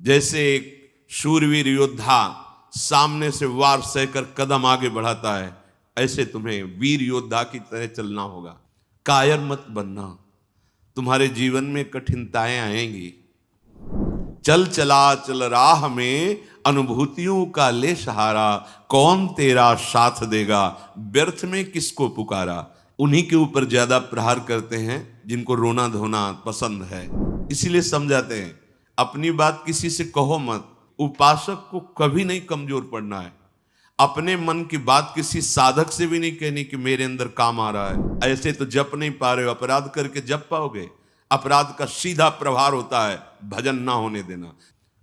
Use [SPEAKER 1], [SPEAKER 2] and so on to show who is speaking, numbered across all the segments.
[SPEAKER 1] जैसे एक शूरवीर योद्धा सामने से वार सहकर कदम आगे बढ़ाता है, ऐसे तुम्हें वीर योद्धा की तरह चलना होगा। कायर मत बनना, तुम्हारे जीवन में कठिनताएं आएंगी। चल चला चल राह में अनुभूतियों का ले सहारा, कौन तेरा साथ देगा व्यर्थ में किसको पुकारा। उन्हीं के ऊपर ज्यादा प्रहार करते हैं जिनको रोना धोना पसंद है, इसीलिए समझाते हैं अपनी बात किसी से कहो मत। उपासक को कभी नहीं कमजोर पड़ना है। अपने मन की बात किसी साधक से भी नहीं कहनी कि मेरे अंदर काम आ रहा है। ऐसे तो जप नहीं पा रहे हो, अपराध करके जप पाओगे? अपराध का सीधा प्रभार होता है भजन ना होने देना।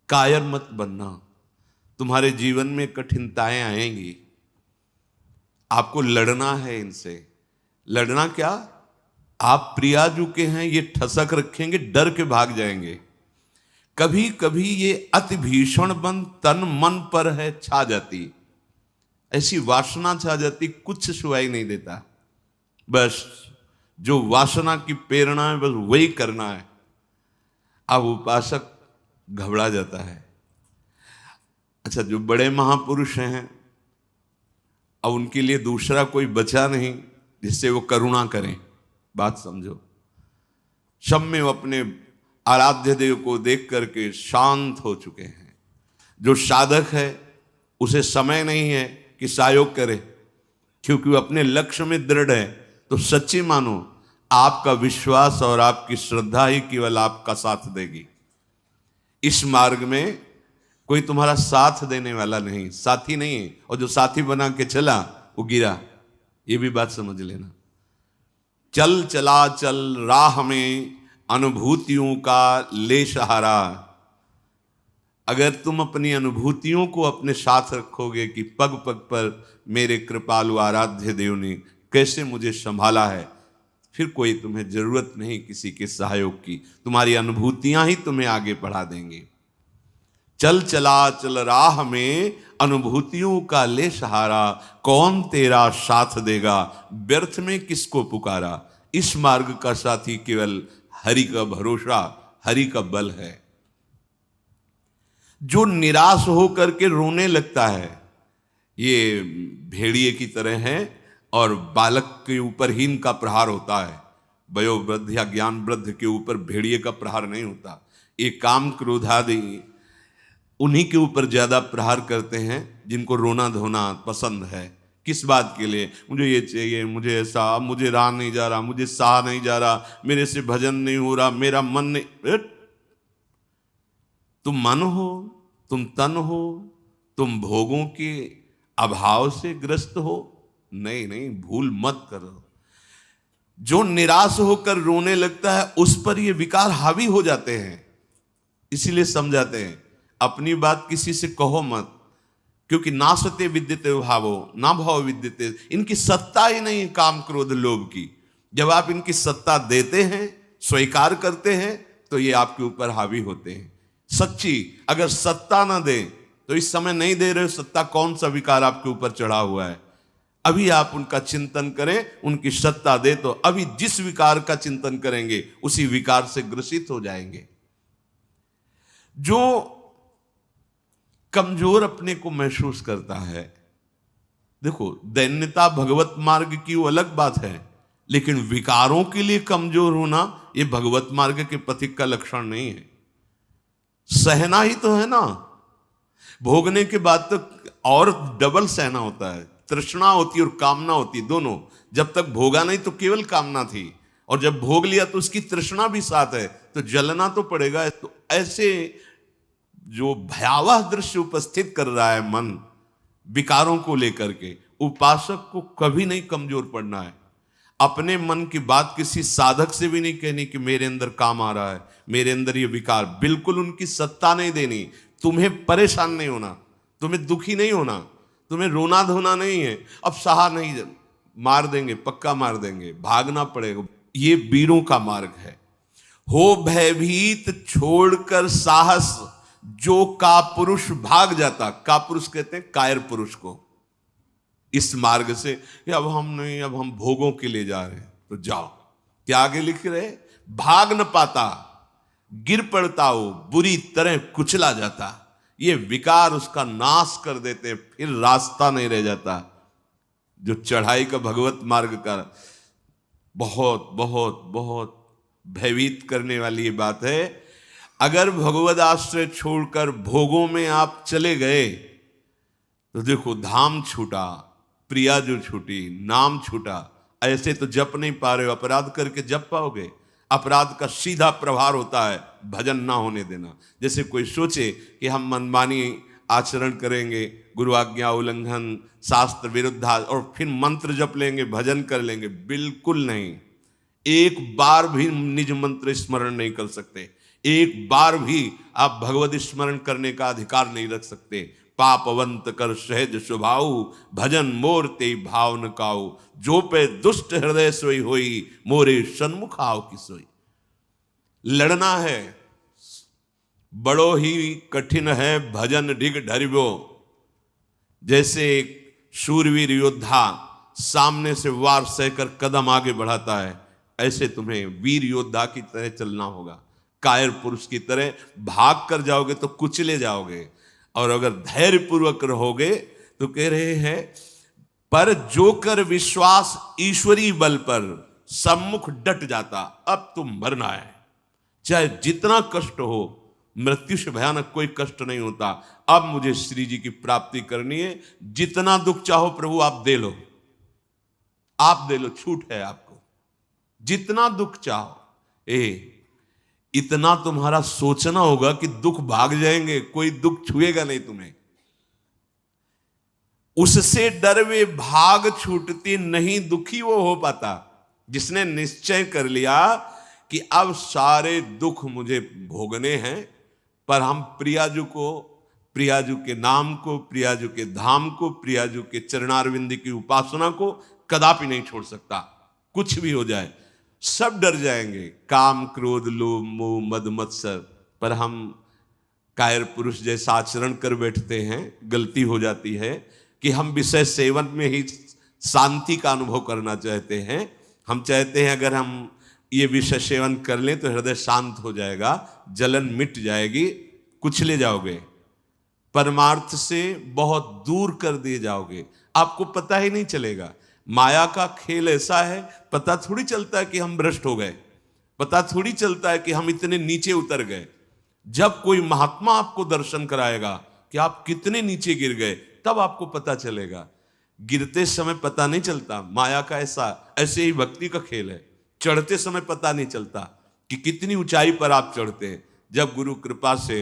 [SPEAKER 1] कायर मत बनना, तुम्हारे जीवन में कठिनताएं आएंगी, आपको लड़ना है इनसे। लड़ना क्या, आप प्रियाजू के हैं, ये ठसक रखेंगे, डर के भाग जाएंगे। कभी कभी ये अति भीषण बन तन मन पर है छा जाती, ऐसी वासना छा जाती, कुछ सुनाई नहीं देता। बस जो वासना की प्रेरणा है बस वही करना है। अब उपासक घबरा जाता है। अच्छा, जो बड़े महापुरुष हैं, अब उनके लिए दूसरा कोई बचा नहीं जिससे वो करुणा करें। बात समझो, सब में वो अपने आराध्य देव को देख करके शांत हो चुके हैं। जो साधक है उसे समय नहीं है कि सहयोग करे, क्योंकि वो अपने लक्ष्य में दृढ़ है। तो सच्ची मानो, आपका विश्वास और आपकी श्रद्धा ही केवल आपका साथ देगी। इस मार्ग में कोई तुम्हारा साथ देने वाला नहीं, साथी नहीं है। और जो साथी बना के चला वो गिरा, ये भी बात समझ लेना। चल चला चल राह में अनुभूतियों का ले सहारा। अगर तुम अपनी अनुभूतियों को अपने साथ रखोगे कि पग पग पर मेरे कृपालु आराध्य देव ने कैसे मुझे संभाला है, फिर कोई तुम्हें जरूरत नहीं किसी के सहयोग की। तुम्हारी अनुभूतियां ही तुम्हें आगे बढ़ा देंगी। चल चला चल राह में अनुभूतियों का ले सहारा, कौन तेरा साथ देगा व्यर्थ में किसको पुकारा। इस मार्ग का साथी केवल हरि का भरोसा, हरि का बल है। जो निराश होकर के रोने लगता है, ये भेड़िए की तरह है और बालक के ऊपर ही इनका प्रहार होता है। वयोवृद्ध या ज्ञान वृद्ध के ऊपर भेड़िए का प्रहार नहीं होता। ये काम क्रोध आदि उन्हीं के ऊपर ज्यादा प्रहार करते हैं जिनको रोना धोना पसंद है। किस बात के लिए, मुझे ये चाहिए, मुझे ऐसा, मुझे रहा नहीं जा रहा, मुझे सहा नहीं जा रहा, मेरे से भजन नहीं हो रहा, मेरा मन नहीं। तुम मन हो, तुम तन हो, तुम भोगों के अभाव से ग्रस्त हो? नहीं नहीं, भूल मत करो। जो निराश होकर रोने लगता है उस पर ये विकार हावी हो जाते हैं। इसीलिए समझाते हैं अपनी बात किसी से कहो मत, क्योंकि नासते विद्यते भावो ना भाव विद्यते। इनकी सत्ता ही नहीं है काम क्रोध लोभ की। जब आप इनकी सत्ता देते हैं, स्वीकार करते हैं, तो ये आपके ऊपर हावी होते हैं। सच्ची अगर सत्ता ना दे तो इस समय नहीं दे रहे हो सत्ता, कौन सा विकार आपके ऊपर चढ़ा हुआ है। अभी आप उनका चिंतन करें, उनकी सत्ता दे तो अभी जिस विकार का चिंतन करेंगे उसी विकार से ग्रसित हो जाएंगे। जो कमजोर अपने को महसूस करता है, देखो दैन्यता भगवत मार्ग की वो अलग बात है, लेकिन विकारों के लिए कमजोर होना ये भगवत मार्ग के पथिक का लक्षण नहीं है। सहना ही तो है ना, भोगने के बाद तो और डबल सहना होता है। तृष्णा होती और कामना होती, दोनों। जब तक भोगा नहीं तो केवल कामना थी, और जब भोग लिया तो उसकी तृष्णा भी साथ है, तो जलना तो पड़ेगा। तो ऐसे जो भयावह दृश्य उपस्थित कर रहा है मन विकारों को लेकर के, उपासक को कभी नहीं कमजोर पड़ना है। अपने मन की बात किसी साधक से भी नहीं कहनी कि मेरे अंदर काम आ रहा है, मेरे अंदर ये विकार। बिल्कुल उनकी सत्ता नहीं देनी। तुम्हें परेशान नहीं होना, तुम्हें दुखी नहीं होना, तुम्हें रोना धोना नहीं है। अब सहा नहीं, मार देंगे, पक्का मार देंगे, भागना पड़ेगा। ये वीरों का मार्ग है। हो भयभीत छोड़कर साहस, जो का पुरुष भाग जाता। का पुरुष कहते हैं कायर पुरुष को। इस मार्ग से कि अब हम नहीं, अब हम भोगों के लिए जा रहे हैं, तो जाओ। क्या आगे लिख रहे, भाग न पाता। गिर पड़ता हो, बुरी तरह कुचला जाता। ये विकार उसका नाश कर देते, फिर रास्ता नहीं रह जाता। जो चढ़ाई का भगवत मार्ग का बहुत बहुत बहुत भयभीत करने वाली ये बात है। अगर भगवद आश्रय छोड़कर भोगों में आप चले गए तो देखो, धाम छूटा, प्रिया जो छूटी, नाम छूटा। ऐसे तो जप नहीं पा रहे हो, अपराध करके जप पाओगे? अपराध का सीधा प्रभाव होता है भजन ना होने देना। जैसे कोई सोचे कि हम मनमानी आचरण करेंगे, गुरु आज्ञा उल्लंघन, शास्त्र विरुद्ध, और फिर मंत्र जप लेंगे, भजन कर लेंगे। बिल्कुल नहीं। एक बार भी निज मंत्र स्मरण नहीं कर सकते, एक बार भी आप भगवत स्मरण करने का अधिकार नहीं रख सकते। पापवंत कर सहज स्वभाव, भजन मोर ते भाव न काऊ। जो पे दुष्ट हृदय सोई होई, मोरे सन्मुख आओ की सोई। लड़ना है, बड़ो ही कठिन है भजन ढिग ढरिबो। जैसे एक शूरवीर योद्धा सामने से वार सहकर कदम आगे बढ़ाता है, ऐसे तुम्हें वीर योद्धा की तरह चलना होगा। कायर पुरुष की तरह भाग कर जाओगे तो कुचले जाओगे, और अगर धैर्य पूर्वक रहोगे तो कह रहे हैं, पर जो कर विश्वास ईश्वरी बल पर, सम्मुख डट जाता। अब तुम मरना है, चाहे जितना कष्ट हो, मृत्यु से भयानक कोई कष्ट नहीं होता। अब मुझे श्री जी की प्राप्ति करनी है, जितना दुख चाहो प्रभु आप दे लो, आप दे लो, छूट है आपको, जितना दुख चाहो। इतना तुम्हारा सोचना होगा कि दुख भाग जाएंगे, कोई दुख छुएगा नहीं तुम्हें। उससे डर वे भाग छूटती नहीं, दुखी वो हो पाता जिसने निश्चय कर लिया कि अब सारे दुख मुझे भोगने हैं, पर हम प्रियाजू को, प्रियाजू के नाम को, प्रियाजू के धाम को, प्रियाजू के चरणारविंद की उपासना को कदापि नहीं छोड़ सकता। कुछ भी हो जाए, सब डर जाएंगे, काम क्रोध लोभ मोह मद मत्सर। पर हम कायर पुरुष जैसा आचरण कर बैठते हैं, गलती हो जाती है कि हम विषय सेवन में ही शांति का अनुभव करना चाहते हैं। हम चाहते हैं अगर हम ये विषय सेवन कर लें तो हृदय शांत हो जाएगा, जलन मिट जाएगी, कुचले जाओगे, परमार्थ से बहुत दूर कर दिए जाओगे, आपको पता ही नहीं चलेगा। माया का खेल ऐसा है, पता थोड़ी चलता है कि हम भ्रष्ट हो गए, पता थोड़ी चलता है कि हम इतने नीचे उतर गए। जब कोई महात्मा आपको दर्शन कराएगा कि आप कितने नीचे गिर गए, तब आपको पता चलेगा। गिरते समय पता नहीं चलता। माया का ऐसे ही भक्ति का खेल है, चढ़ते समय पता नहीं चलता कि कितनी ऊंचाई पर आप चढ़ते हैं। जब गुरु कृपा से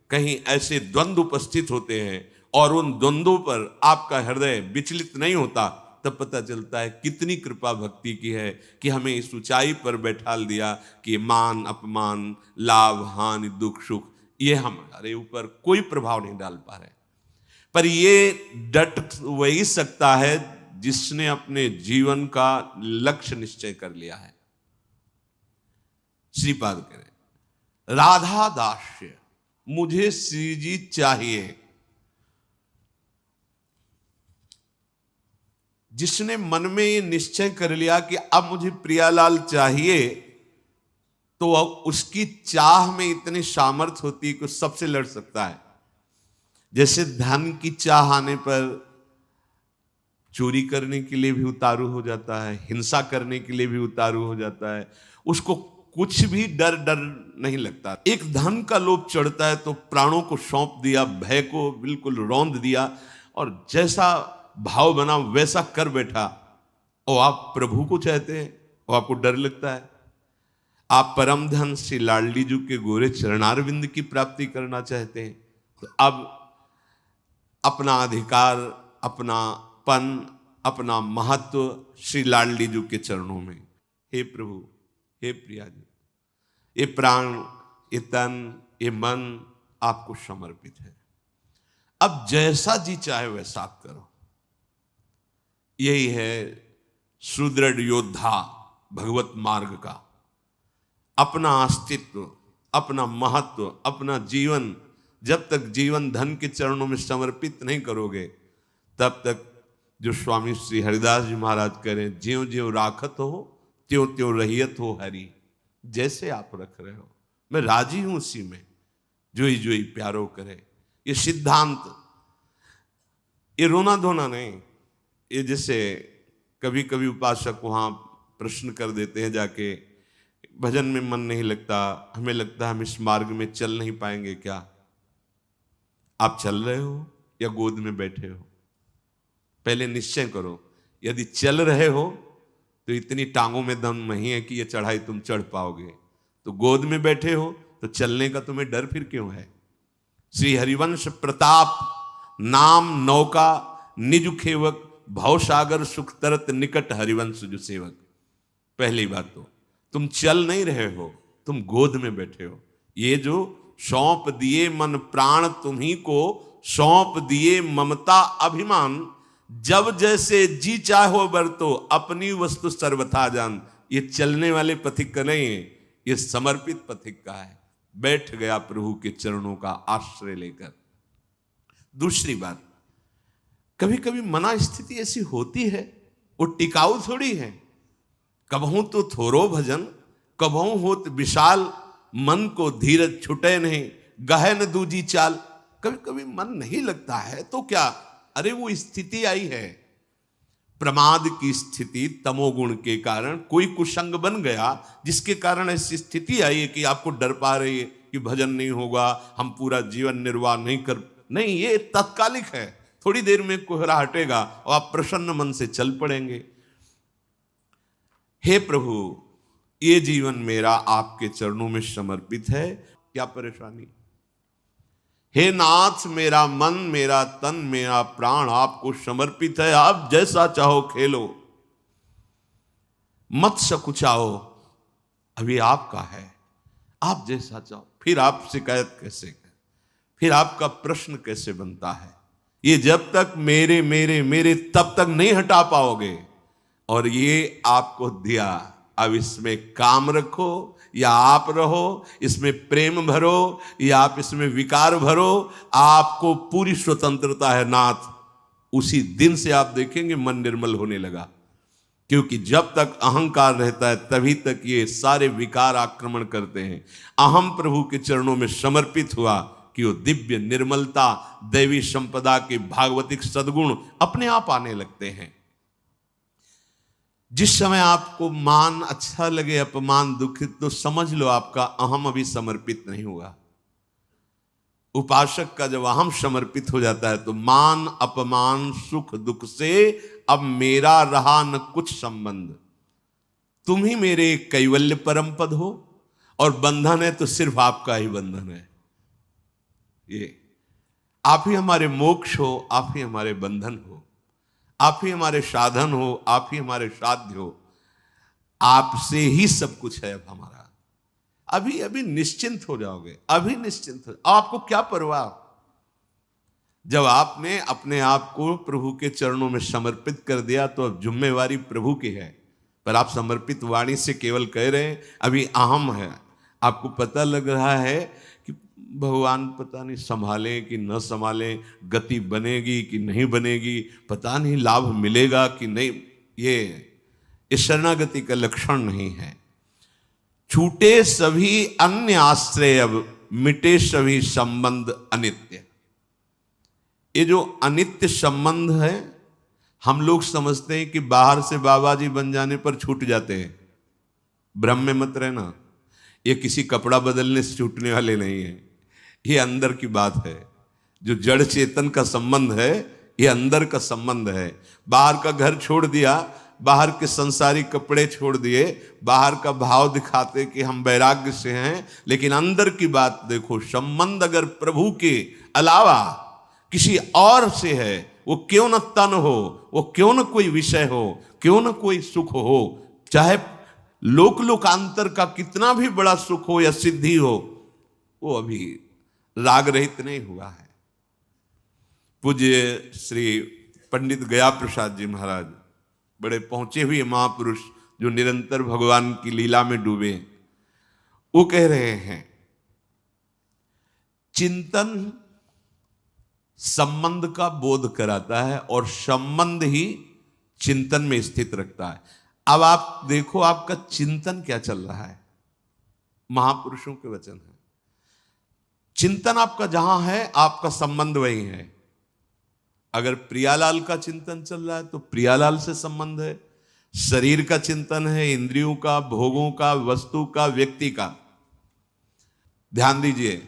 [SPEAKER 1] कहीं ऐसे द्वंद्व उपस्थित होते हैं और उन द्वंद्वों पर आपका हृदय विचलित नहीं होता, तब पता चलता है कितनी कृपा भक्ति की है कि हमें इस ऊंचाई पर बैठाल दिया कि मान अपमान, लाभ हानि, दुख सुख, ये हमारे ऊपर कोई प्रभाव नहीं डाल पा रहे। पर ये डट वही सकता है जिसने अपने जीवन का लक्ष्य निश्चय कर लिया है। श्रीपाद कह रहे, राधा दास्य, मुझे श्री जी चाहिए। जिसने मन में ये निश्चय कर लिया कि अब मुझे प्रियालाल चाहिए, तो उसकी चाह में इतनी सामर्थ्य होती है कि सबसे लड़ सकता है। जैसे धन की चाह आने पर चोरी करने के लिए भी उतारू हो जाता है, हिंसा करने के लिए भी उतारू हो जाता है, उसको कुछ भी डर नहीं लगता। एक धन का लोभ चढ़ता है तो प्राणों को सौंप दिया, भय को बिल्कुल रौंद दिया, और जैसा भाव बना वैसा कर बैठा। और आप प्रभु को चाहते हैं और आपको डर लगता है। आप परम धन श्री लाडली जी के गोरे चरणारविंद की प्राप्ति करना चाहते हैं, तो अब अपना अधिकार, अपना पन, अपना महत्व श्री लाडली जी के चरणों में। हे प्रभु, हे प्रिया जी, ये प्राण, ये तन, ये मन आपको समर्पित है। अब जैसा जी चाहे वैसा आप करो। यही है सुदृढ़ योद्धा भगवत मार्ग का। अपना अस्तित्व, अपना महत्व, अपना जीवन जब तक जीवन धन के चरणों में समर्पित नहीं करोगे, तब तक जो स्वामी श्री हरिदास जी महाराज करें, ज्यों ज्यों राखत हो त्यों त्यों रहियत हो हरि। जैसे आप रख रहे हो मैं राजी हूं उसी में, जोई जोई प्यारो करे। ये सिद्धांत, ये रोना धोना नहीं। ये जैसे कभी कभी उपासक वहां प्रश्न कर देते हैं जाके, भजन में मन नहीं लगता, हमें लगता है हम इस मार्ग में चल नहीं पाएंगे क्या? आप चल रहे हो या गोद में बैठे हो? पहले निश्चय करो। यदि चल रहे हो तो इतनी टांगों में दम नहीं है कि ये चढ़ाई तुम चढ़ पाओगे। तो गोद में बैठे हो तो चलने का तुम्हें डर फिर क्यों है? श्री हरिवंश प्रताप नाम नौका निज खेवक, भवसागर सुख तरत निकट हरिवंश जो सेवक। पहली बात तो तुम चल नहीं रहे हो, तुम गोद में बैठे हो। ये जो सौंप दिए मन प्राण तुम्ही को, सौंप दिए ममता अभिमान, जब जैसे जी चाहो बरतो, अपनी वस्तु सर्वथा जान। ये चलने वाले पथिक का नहीं है, ये समर्पित पथिक का है। बैठ गया प्रभु के चरणों का आश्रय लेकर। दूसरी बात, कभी कभी मना स्थिति ऐसी होती है, वो टिकाऊ थोड़ी है। कबहू तो थोरो भजन, कबहू होत विशाल, मन को धीरज छुटे नहीं, गहन दूजी चाल। कभी कभी मन नहीं लगता है तो क्या, अरे वो स्थिति आई है, प्रमाद की स्थिति, तमोगुण के कारण कोई कुसंग बन गया, जिसके कारण ऐसी स्थिति आई है कि आपको डर पा रही है कि भजन नहीं होगा, हम पूरा जीवन निर्वाह नहीं कर। नहीं, ये तात्कालिक है, थोड़ी देर में कोहरा हटेगा और आप प्रसन्न मन से चल पड़ेंगे। हे प्रभु, ये जीवन मेरा आपके चरणों में समर्पित है, क्या परेशानी? हे नाथ, मेरा मन, मेरा तन, मेरा प्राण आपको समर्पित है, आप जैसा चाहो खेलो, मत सकुचाओ, अभी आपका है, आप जैसा चाहो। फिर आप शिकायत कैसे करें? फिर आपका प्रश्न कैसे बनता है? ये जब तक मेरे मेरे मेरे तब तक नहीं हटा पाओगे। और ये आपको दिया, अब इसमें काम रखो या आप रहो, इसमें प्रेम भरो या आप इसमें विकार भरो, आपको पूरी स्वतंत्रता है नाथ। उसी दिन से आप देखेंगे मन निर्मल होने लगा। क्योंकि जब तक अहंकार रहता है तभी तक ये सारे विकार आक्रमण करते हैं। अहम प्रभु के चरणों में समर्पित हुआ कि वो दिव्य निर्मलता, दैवी संपदा के भागवतिक सद्गुण अपने आप आने लगते हैं। जिस समय आपको मान अच्छा लगे, अपमान दुखित, तो समझ लो आपका अहम अभी समर्पित नहीं हुआ। उपासक का जब अहम समर्पित हो जाता है तो मान अपमान सुख दुख से अब मेरा रहा न कुछ संबंध। तुम ही मेरे कैवल्य परम पद हो और बंधन है तो सिर्फ आपका ही बंधन है। ये आप ही हमारे मोक्ष हो, आप ही हमारे बंधन हो, आप ही हमारे साधन हो, आप ही हमारे साध्य हो। आपसे ही सब कुछ है अब हमारा। अभी अभी निश्चिंत हो जाओगे, अभी निश्चिंत हो। आपको क्या परवाह? जब आपने अपने आप को प्रभु के चरणों में समर्पित कर दिया तो अब जिम्मेवारी प्रभु की है। पर आप समर्पित वाणी से केवल कह रहे हैं, अभी अहम है। आपको पता लग रहा है कि भगवान पता नहीं संभालें कि न संभालें, गति बनेगी कि नहीं बनेगी, पता नहीं लाभ मिलेगा कि नहीं। ये शरणागति का लक्षण नहीं है। छूटे सभी अन्य आश्रय, अब मिटे सभी संबंध अनित्य। ये जो अनित्य संबंध है, हम लोग समझते हैं कि बाहर से बाबा जी बन जाने पर छूट जाते हैं। भ्रम में मत रहना, ये किसी कपड़ा बदलने से छूटने वाले नहीं है। ये अंदर की बात है। जो जड़ चेतन का संबंध है, ये अंदर का संबंध है। बाहर का घर छोड़ दिया, बाहर के संसारी कपड़े छोड़ दिए, बाहर का भाव दिखाते कि हम वैराग्य से हैं, लेकिन अंदर की बात देखो। संबंध अगर प्रभु के अलावा किसी और से है, वो क्यों न तन हो, वो क्यों न कोई विषय हो, क्यों न कोई सुख हो, चाहे लोक लोकांतर का कितना भी बड़ा सुख हो या सिद्धि हो, वो अभी राग रहित नहीं हुआ है। पूज्य श्री पंडित गया प्रसाद जी महाराज, बड़े पहुंचे हुए महापुरुष जो निरंतर भगवान की लीला में डूबे, वो कह रहे हैं चिंतन संबंध का बोध कराता है और संबंध ही चिंतन में स्थित रखता है। अब आप देखो आपका चिंतन क्या चल रहा है। महापुरुषों के वचन है। चिंतन आपका जहां है, आपका संबंध वही है। अगर प्रियालाल का चिंतन चल रहा है तो प्रियालाल से संबंध है। शरीर का चिंतन है, इंद्रियों का, भोगों का, वस्तु का, व्यक्ति का। ध्यान दीजिए,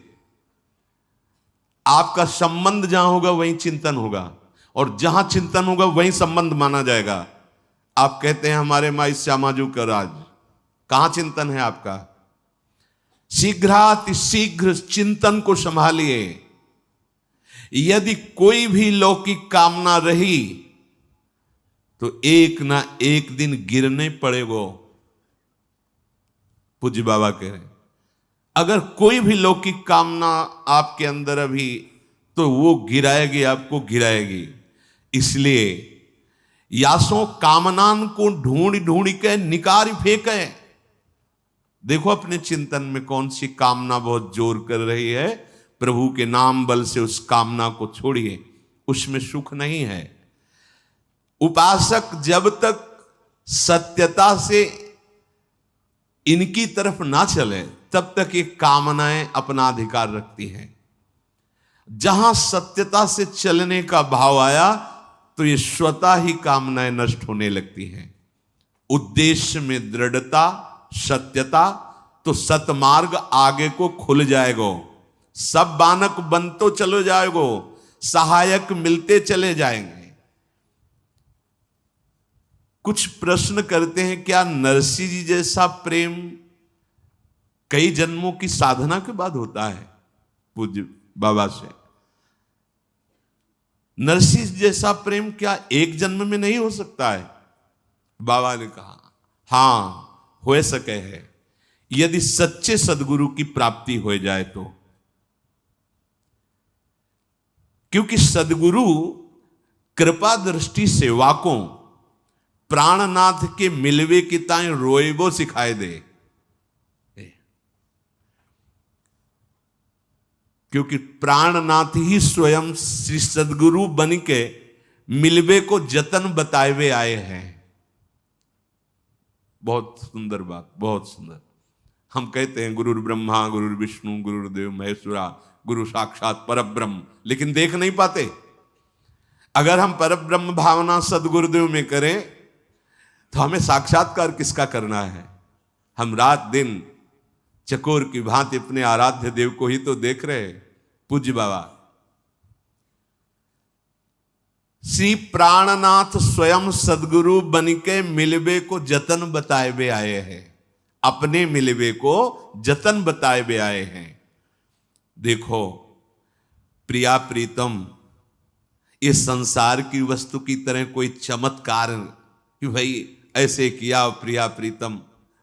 [SPEAKER 1] आपका संबंध जहां होगा वहीं चिंतन होगा, और जहां चिंतन होगा वहीं संबंध माना जाएगा। आप कहते हैं हमारे माई श्यामाजू का राज, कहां चिंतन है आपका? शीघ्रातिशीघ्र चिंतन को संभालिए। यदि कोई भी लौकिक कामना रही तो एक ना एक दिन गिरने पड़ेगो। पूज्य बाबा कह रहे हैं, अगर कोई भी लौकिक कामना आपके अंदर अभी, तो वो गिराएगी, आपको गिराएगी। इसलिए यासों कामनान को ढूंढ ढूंढ के निकाल फेंके। देखो अपने चिंतन में कौन सी कामना बहुत जोर कर रही है, प्रभु के नाम बल से उस कामना को छोड़िए, उसमें सुख नहीं है। उपासक जब तक सत्यता से इनकी तरफ ना चले तब तक ये कामनाएं अपना अधिकार रखती हैं। जहां सत्यता से चलने का भाव आया तो ये स्वतः ही कामनाएं नष्ट होने लगती हैं। उद्देश्य में दृढ़ता, सत्यता, तो सतमार्ग आगे को खुल जाएगो। सब बानक बनतो चलो जाएगो, सहायक मिलते चले जाएंगे। कुछ प्रश्न करते हैं, क्या नरसिंह जी जैसा प्रेम कई जन्मों की साधना के बाद होता है? पूज्य बाबा से, नरसिंह जैसा प्रेम क्या एक जन्म में नहीं हो सकता है? बाबा ने कहा हां, हो सके है, यदि सच्चे सदगुरु की प्राप्ति हो जाए तो। क्योंकि सदगुरु कृपा दृष्टि सेवाकों प्राणनाथ के मिलवे की ताई रोएबो सिखाए दे। क्योंकि प्राणनाथ ही स्वयं श्री सदगुरु बन के मिलवे को जतन बताए हुए आए हैं। बहुत सुंदर बात, बहुत सुंदर। हम कहते हैं गुरुर ब्रह्मा गुरुर विष्णु गुरुर्देव महेश्वरा, गुरु साक्षात परब्रह्म, लेकिन देख नहीं पाते। अगर हम परब्रह्म भावना सदगुरुदेव में करें तो हमें साक्षात्कार किसका करना है? हम रात दिन चकोर की भांति अपने आराध्य देव को ही तो देख रहे। पूज्य बाबा श्री प्राणनाथ स्वयं सदगुरु बनिके मिलवे को जतन बताए हुए आए हैं। अपने मिलवे को जतन बताए हुए आए हैं। देखो प्रिया प्रीतम, ये संसार की वस्तु की तरह कोई चमत्कार कि भाई ऐसे किया प्रिया प्रीतम,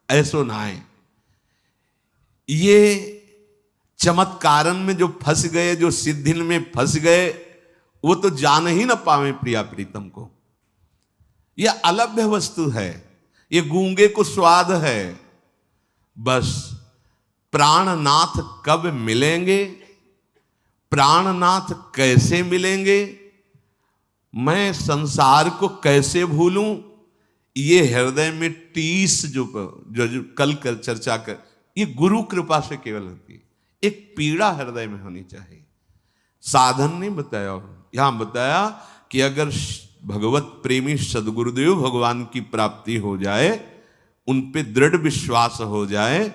[SPEAKER 1] ऐसो ना है। ये चमत्कारन में जो फंस गए, जो सिद्धिन में फंस गए, वो तो जान ही ना पावे प्रिया प्रीतम को। यह अलभ्य वस्तु है, ये गूंगे को स्वाद है। बस प्राणनाथ कब मिलेंगे, प्राणनाथ कैसे मिलेंगे, मैं संसार को कैसे भूलूं, ये हृदय में टीस जो कल चर्चा कर, ये गुरु कृपा से केवल होती है। एक पीड़ा हृदय में होनी चाहिए। साधन नहीं बताया, यहां बताया कि अगर भगवत प्रेमी सदगुरुदेव भगवान की प्राप्ति हो जाए, उन पे दृढ़ विश्वास हो जाए,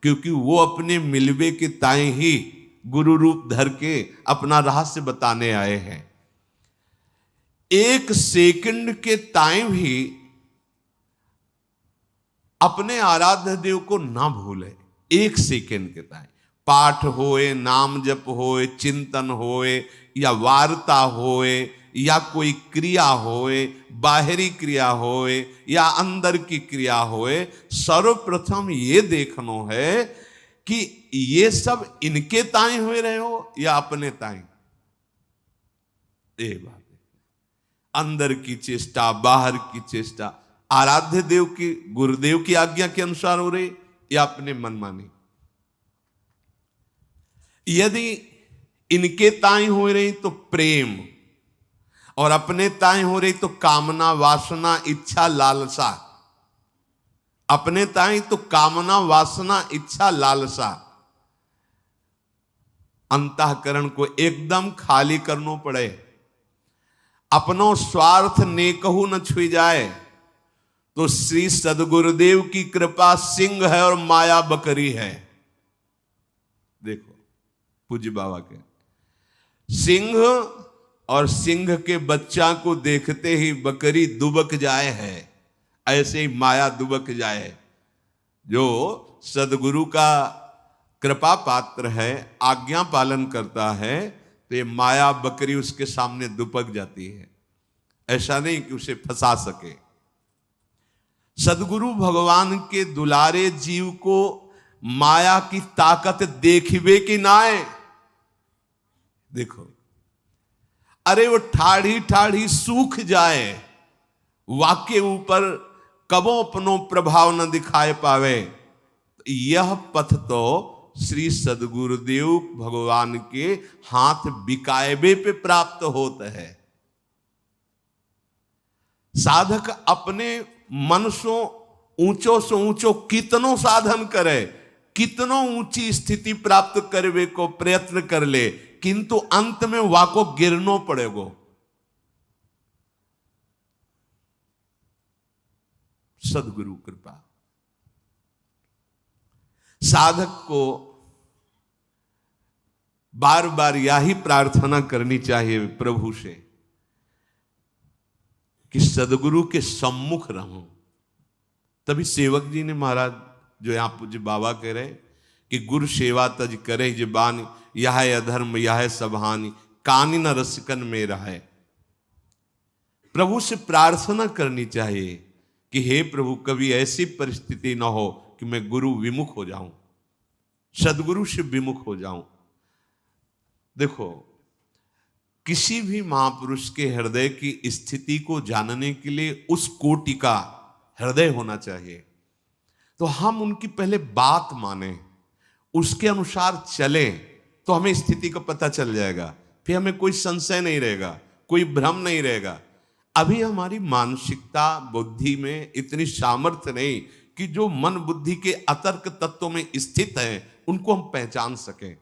[SPEAKER 1] क्योंकि वो अपने मिलवे के ताई ही गुरु रूप धर के अपना रहस्य बताने आए हैं। एक सेकंड के ताई भी अपने आराध्य देव को ना भूले। एक सेकंड के ताई पाठ होए, नाम जप होए, चिंतन होए, या वार्ता होए, या कोई क्रिया होए, बाहरी क्रिया होए या अंदर की क्रिया होए, सर्वप्रथम ये देखना है कि ये सब इनके ताई हुए रहे हो या अपने ताई। ये बात अंदर की चेष्टा, बाहर की चेष्टा आराध्य देव की, गुरुदेव की आज्ञा के अनुसार हो रही या अपने मनमानी। यदि इनके ताई हो रही तो प्रेम, और अपने ताई हो रही तो कामना, वासना, इच्छा, लालसा। अपने ताई तो कामना वासना इच्छा लालसा अंतःकरण को एकदम खाली करना पड़े। अपनो स्वार्थ नेकहु न छुई जाए तो श्री सदगुरुदेव की कृपा सिंह है और माया बकरी है। देखो पूज्य बाबा के सिंह और सिंह के बच्चा को देखते ही बकरी दुबक जाए है, ऐसे ही माया दुबक जाए। जो सदगुरु का कृपा पात्र है, आज्ञा पालन करता है, तो ये माया बकरी उसके सामने दुबक जाती है। ऐसा नहीं कि उसे फंसा सके। सदगुरु भगवान के दुलारे जीव को माया की ताकत देखिबे कि नाए। देखो अरे वो ठाढ़ी ठाढ़ी सूख जाए, वाके ऊपर कबो अपनो प्रभाव न दिखाए पावे। यह पथ तो श्री सदगुरुदेव भगवान के हाथ बिकायबे पे प्राप्त होता है। साधक अपने मन से ऊंचो कितनो साधन करे, कितनो ऊंची स्थिति प्राप्त करवे को प्रयत्न कर ले, किंतु अंत में वाको गिरनो पड़ेगो। सदगुरु कृपा। साधक को बार बार यही प्रार्थना करनी चाहिए प्रभु से कि सदगुरु के सम्मुख रहूं। तभी सेवक जी ने महाराज जो यहां पूज्य बाबा कह रहे कि गुरु सेवा तज करे जबानी, यह अधर्म यह सबहानी, कानी न रसिकन में रहे। प्रभु से प्रार्थना करनी चाहिए कि हे प्रभु कभी ऐसी परिस्थिति न हो कि मैं गुरु विमुख हो जाऊं, सदगुरु से विमुख हो जाऊं। देखो किसी भी महापुरुष के हृदय की स्थिति को जानने के लिए उस कोटि का हृदय होना चाहिए। तो हम उनकी पहले बात माने, उसके अनुसार चलें, तो हमें स्थिति का पता चल जाएगा। फिर हमें कोई संशय नहीं रहेगा, कोई भ्रम नहीं रहेगा। अभी हमारी मानसिकता बुद्धि में इतनी सामर्थ्य नहीं कि जो मन बुद्धि के अतर्क तत्वों में स्थित है उनको हम पहचान सकें।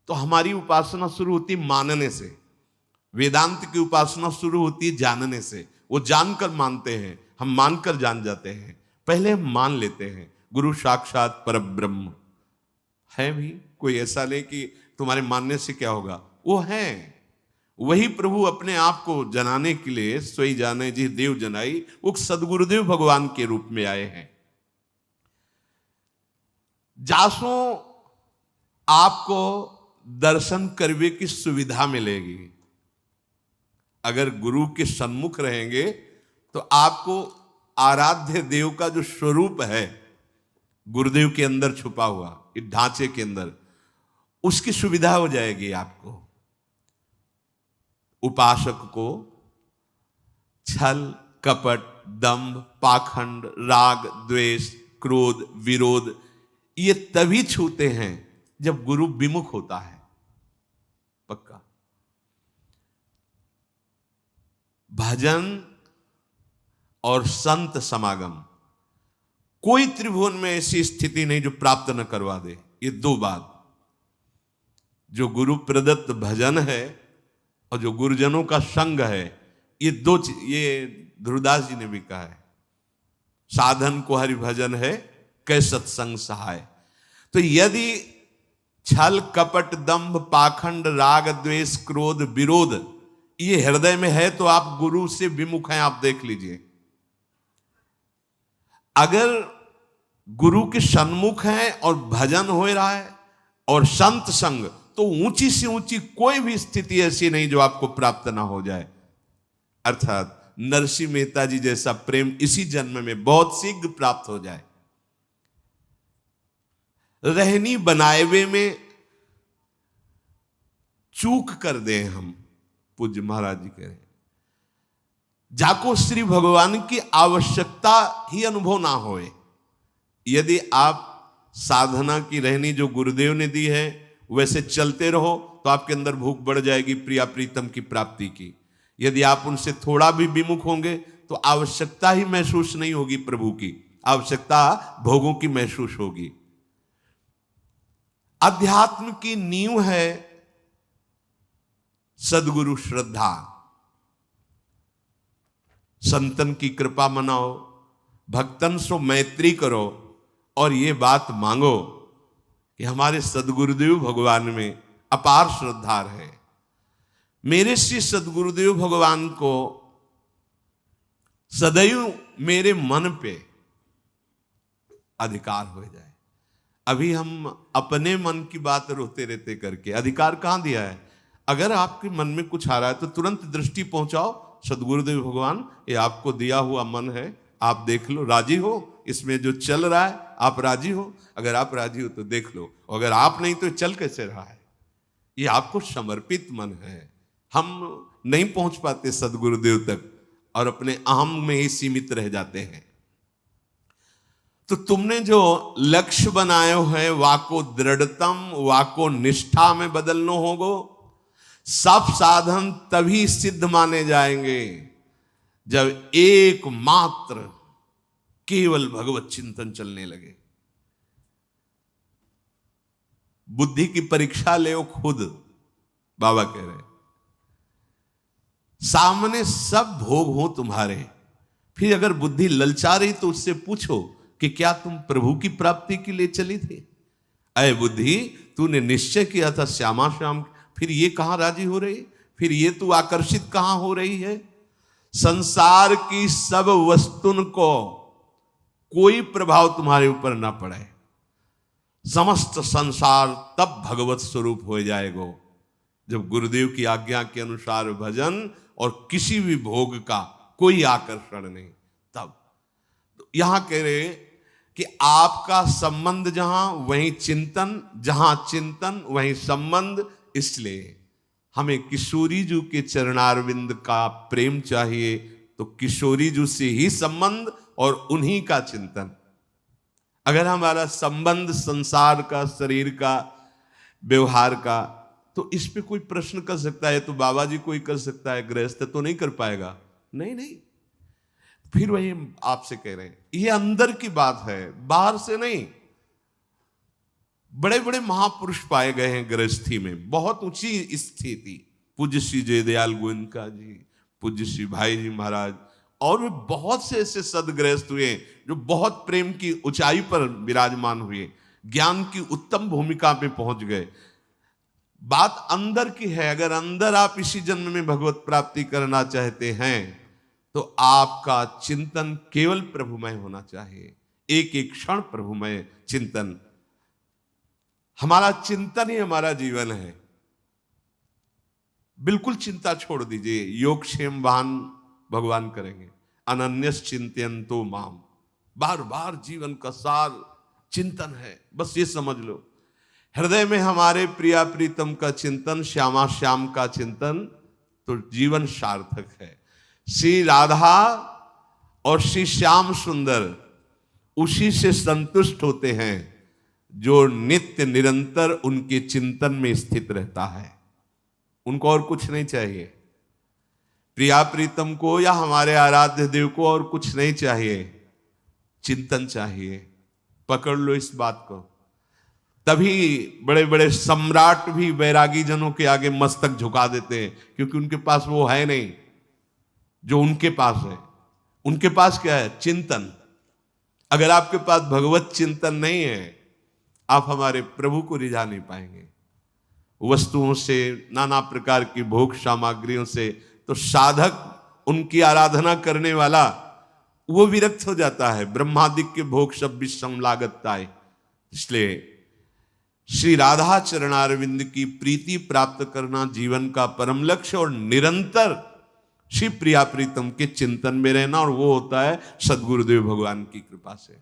[SPEAKER 1] तो हमारी उपासना शुरू होती मानने से, वेदांत की उपासना शुरू होती है जानने से। वो जानकर मानते हैं, हम मानकर जान जाते हैं। पहले हम मान लेते हैं गुरु साक्षात परब्रह्म है। भी कोई ऐसा नहीं कि तुम्हारे मानने से क्या होगा, वो है। वही प्रभु अपने आप को जनाने के लिए सोई जाने जी देव जनाई, वो सदगुरुदेव भगवान के रूप में आए हैं। जासो आपको दर्शन करने की सुविधा मिलेगी। अगर गुरु के सन्मुख रहेंगे तो आपको आराध्य देव का जो स्वरूप है गुरुदेव के अंदर छुपा हुआ, इस ढांचे के अंदर, उसकी सुविधा हो जाएगी आपको। उपासक को छल कपट दंभ पाखंड राग द्वेष क्रोध विरोध ये तभी छूते हैं जब गुरु विमुख होता है। पक्का भजन और संत समागम, कोई त्रिभुवन में ऐसी स्थिति नहीं जो प्राप्त न करवा दे। ये दो बात, जो गुरु प्रदत्त भजन है और जो गुरुजनों का संग है, ये दो, ये ध्रुवदास जी ने भी कहा है, साधन को हरि भजन है कै सत्संग सहाय। तो यदि छल कपट दंभ पाखंड राग द्वेष क्रोध विरोध ये हृदय में है तो आप गुरु से विमुख हैं। आप देख लीजिए, अगर गुरु के सन्मुख हैं और भजन हो रहा है और संत संग, तो ऊंची से ऊंची कोई भी स्थिति ऐसी नहीं जो आपको प्राप्त ना हो जाए। अर्थात नरसिंह मेहता जी जैसा प्रेम इसी जन्म में बहुत शीघ्र प्राप्त हो जाए। रहनी बनाएवे में चूक कर दें हम, पूज्य महाराज जी कह रहे हैं, जाको श्री भगवान की आवश्यकता ही अनुभव ना होए। यदि आप साधना की रहनी जो गुरुदेव ने दी है वैसे चलते रहो तो आपके अंदर भूख बढ़ जाएगी प्रिया प्रीतम की प्राप्ति की। यदि आप उनसे थोड़ा भी विमुख होंगे तो आवश्यकता ही महसूस नहीं होगी प्रभु की, आवश्यकता भोगों की महसूस होगी। अध्यात्म की नींव है सद्गुरु श्रद्धा। संतन की कृपा मनाओ, भक्तन सो मैत्री करो और ये बात मांगो कि हमारे सद्गुरुदेव भगवान में अपार श्रद्धा है। मेरे श्री सद्गुरुदेव भगवान को सदैव मेरे मन पे अधिकार हो जाए। अभी हम अपने मन की बात रोते रहते करके अधिकार कहां दिया है? अगर आपके मन में कुछ आ रहा है तो तुरंत दृष्टि पहुंचाओ, सद्गुरुदेव भगवान ये आपको दिया हुआ मन है, आप देख लो, राजी हो इसमें जो चल रहा है, आप राजी हो? अगर आप राजी हो तो देख लो, अगर आप नहीं तो चल कैसे रहा है? ये आपको समर्पित मन है। हम नहीं पहुंच पाते सद्गुरुदेव तक और अपने अहम में ही सीमित रह जाते हैं। तो तुमने जो लक्ष्य बनायो है वाको दृढ़तम, वाको निष्ठा में बदलनो होगो। सब साधन तभी सिद्ध माने जाएंगे जब एकमात्र केवल भगवत चिंतन चलने लगे। बुद्धि की परीक्षा ले खुद, बाबा कह रहे, सामने सब भोग हो तुम्हारे, फिर अगर बुद्धि ललचा रही तो उससे पूछो कि क्या तुम प्रभु की प्राप्ति के लिए चली थी? अय बुद्धि, तूने निश्चय किया था श्यामा श्याम, फिर ये कहां राजी हो रही? फिर ये तू आकर्षित कहां हो रही है? संसार की सब वस्तुन को कोई प्रभाव तुम्हारे ऊपर ना पड़े, समस्त संसार तब भगवत स्वरूप हो जाएगा जब गुरुदेव की आज्ञा के अनुसार भजन और किसी भी भोग का कोई आकर्षण नहीं। तब तो यहां कह रहे कि आपका संबंध जहां वहीं चिंतन, जहां चिंतन वहीं संबंध। इसलिए हमें किशोरी जी के चरणारविंद का प्रेम चाहिए, तो किशोरी जी से ही संबंध और उन्हीं का चिंतन। अगर हमारा संबंध संसार का, शरीर का, व्यवहार का, तो इस पे कोई प्रश्न कर सकता है तो बाबा जी कोई कर सकता है, गृहस्थ तो नहीं कर पाएगा। नहीं, फिर वही आपसे कह रहे हैं, ये अंदर की बात है, बाहर से नहीं। बड़े बड़े महापुरुष पाए गए हैं गृहस्थी में, बहुत ऊंची स्थिति। पूज्य श्री जयदयाल गोयनका जी, पूज्य श्री भाई जी महाराज, और भी बहुत से ऐसे सदगृहस्थ हुए जो बहुत प्रेम की ऊंचाई पर विराजमान हुए, ज्ञान की उत्तम भूमिका पे पहुंच गए। बात अंदर की है। अगर अंदर आप इसी जन्म में भगवत प्राप्ति करना चाहते हैं तो आपका चिंतन केवल प्रभुमय होना चाहिए, एक एक क्षण प्रभुमय चिंतन। हमारा चिंतन ही हमारा जीवन है। बिल्कुल चिंता छोड़ दीजिए, योगक्षेम वाहन भगवान करेंगे। अनन्यस चिंतयन्तो माम, बार बार जीवन का सार चिंतन है, बस ये समझ लो। हृदय में हमारे प्रिया प्रीतम का चिंतन, श्यामा श्याम का चिंतन, तो जीवन सार्थक है। श्री राधा और श्री श्याम सुंदर उसी से संतुष्ट होते हैं जो नित्य निरंतर उनके चिंतन में स्थित रहता है। उनको और कुछ नहीं चाहिए। प्रिया प्रीतम को या हमारे आराध्य देव को और कुछ नहीं चाहिए, चिंतन चाहिए। पकड़ लो इस बात को। तभी बड़े बड़े सम्राट भी वैरागी जनों के आगे मस्तक झुका देते हैं, क्योंकि उनके पास वो है नहीं जो उनके पास है। उनके पास क्या है? चिंतन। अगर आपके पास भगवत चिंतन नहीं है, आप हमारे प्रभु को रिझा नहीं पाएंगे। वस्तुओं से, नाना प्रकार की भोग सामग्रियों से तो साधक, उनकी आराधना करने वाला, वो विरक्त हो जाता है। ब्रह्मादिक के भोग सब विषम लागताय। इसलिए श्री राधा चरणारविंद की प्रीति प्राप्त करना जीवन का परम लक्ष्य, और निरंतर श्री प्रिया प्रीतम के चिंतन में रहना, और वो होता है सद्गुरुदेव भगवान की कृपा से।